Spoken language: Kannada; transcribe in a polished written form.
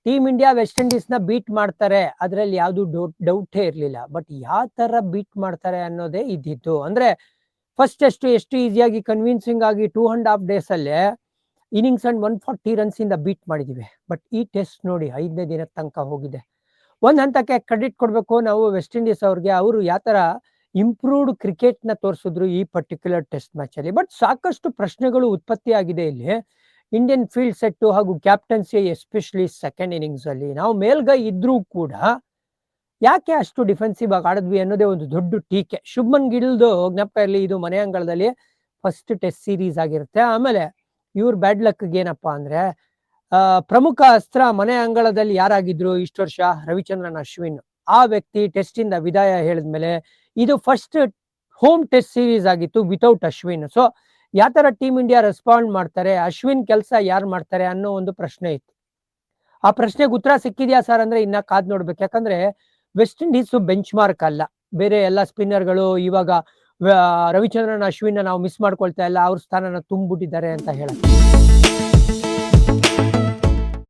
ಟೀಮ್ ಇಂಡಿಯಾ ವೆಸ್ಟ್ ಇಂಡೀಸ್ ನ ಬೀಟ್ ಮಾಡ್ತಾರೆ, ಅದ್ರಲ್ಲಿ ಯಾವ್ದು ಡೌಟೇ ಇರ್ಲಿಲ್ಲ. ಬಟ್ ಯಾವ ತರ ಬೀಟ್ ಮಾಡ್ತಾರೆ ಅನ್ನೋದೇ ಇದ್ದಿತ್ತು. ಅಂದ್ರೆ ಫಸ್ಟ್ ಟೆಸ್ಟ್ ಎಷ್ಟು ಈಸಿಯಾಗಿ ಕನ್ವಿನ್ಸಿಂಗ್ ಆಗಿ 2.5 days ಅಲ್ಲೇ ಇನ್ನಿಂಗ್ಸ್ ಅಂಡ್ 140 runs ಇಂದ ಬೀಟ್ ಮಾಡಿದೀವಿ. ಬಟ್ ಈ ಟೆಸ್ಟ್ ನೋಡಿ 5ನೇ ದಿನದ ತನಕ ಹೋಗಿದೆ. ಒಂದ್ ಹಂತಕ್ಕೆ ಕ್ರೆಡಿಟ್ ಕೊಡ್ಬೇಕು ನಾವು ವೆಸ್ಟ್ ಇಂಡೀಸ್ ಅವ್ರಿಗೆ. ಅವರು ಯಾವ ತರ ಇಂಪ್ರೂವ್ಡ್ ಕ್ರಿಕೆಟ್ ನ ತೋರಿಸಿದ್ರು ಈ ಪರ್ಟಿಕ್ಯುಲರ್ ಟೆಸ್ಟ್ ಮ್ಯಾಚ್ ಅಲ್ಲಿ. ಬಟ್ ಸಾಕಷ್ಟು ಪ್ರಶ್ನೆಗಳು ಉತ್ಪತ್ತಿ ಆಗಿದೆ ಇಲ್ಲಿ. ಇಂಡಿಯನ್ ಫೀಲ್ಡ್ ಸೆಟ್ ಹಾಗೂ ಕ್ಯಾಪ್ಟನ್ಸಿ ಎಸ್ಪೆಷಲಿ ಸೆಕೆಂಡ್ ಇನ್ನಿಂಗ್ಸ್ ಅಲ್ಲಿ ನಾವು ಮೇಲ್ಗೈ ಇದ್ರೂ ಕೂಡ ಯಾಕೆ ಅಷ್ಟು ಡಿಫೆನ್ಸಿವ್ ಆಗಿ ಆಡಿದ್ವಿ ಅನ್ನೋದೇ ಒಂದು ದೊಡ್ಡ ಟೀಕೆ. ಶುಭ್ಮನ್ ಗಿಲ್ದು ಜ್ಞಾಪಕ ಇರಲಿ, ಇದು ಮನೆ ಅಂಗಳದಲ್ಲಿ ಫಸ್ಟ್ ಟೆಸ್ಟ್ ಸೀರೀಸ್ ಆಗಿರುತ್ತೆ. ಆಮೇಲೆ ಇವ್ರ ಬ್ಯಾಡ್ ಲಕ್ ಏನಪ್ಪಾ ಅಂದ್ರೆ ಪ್ರಮುಖ ಅಸ್ತ್ರ ಮನೆ ಅಂಗಳದಲ್ಲಿ ಯಾರಾಗಿದ್ರು ಇಷ್ಟು ವರ್ಷ? ರವಿಚಂದ್ರನ್ ಅಶ್ವಿನ್. ಆ ವ್ಯಕ್ತಿ ಟೆಸ್ಟ್ ಇಂದ ವಿದಾಯ ಹೇಳಿದ್ಮೇಲೆ ಇದು ಫಸ್ಟ್ ಹೋಮ್ ಟೆಸ್ಟ್ ಸೀರೀಸ್ ಆಗಿತ್ತು ವಿತೌಟ್ ಅಶ್ವಿನ್. ಸೊ ಯಾವ ತರ ಟೀಮ್ ಇಂಡಿಯಾ ರೆಸ್ಪಾಂಡ್ ಮಾಡ್ತಾರೆ, ಅಶ್ವಿನ್ ಕೆಲಸ ಯಾರು ಮಾಡ್ತಾರೆ ಅನ್ನೋ ಒಂದು ಪ್ರಶ್ನೆ ಇತ್ತು. ಆ ಪ್ರಶ್ನೆಗೆ ಉತ್ತರ ಸಿಕ್ಕಿದ್ಯಾ ಸರ್ ಅಂದ್ರೆ ಇನ್ನ ಕಾದ್ ನೋಡ್ಬೇಕು. ಯಾಕಂದ್ರೆ ವೆಸ್ಟ್ ಇಂಡೀಸ್ ಬೆಂಚ್ ಮಾರ್ಕ್ ಅಲ್ಲ. ಬೇರೆ ಎಲ್ಲ ಸ್ಪಿನ್ನರ್ಗಳು ಇವಾಗ ರವಿಚಂದ್ರನ್ ಅಶ್ವಿನ್ ನಾವು ಮಿಸ್ ಮಾಡ್ಕೊಳ್ತಾ ಇಲ್ಲ, ಅವ್ರ ಸ್ಥಾನನ ತುಂಬಿಟ್ಟಿದ್ದಾರೆ ಅಂತ ಹೇಳುತ್ತೆ.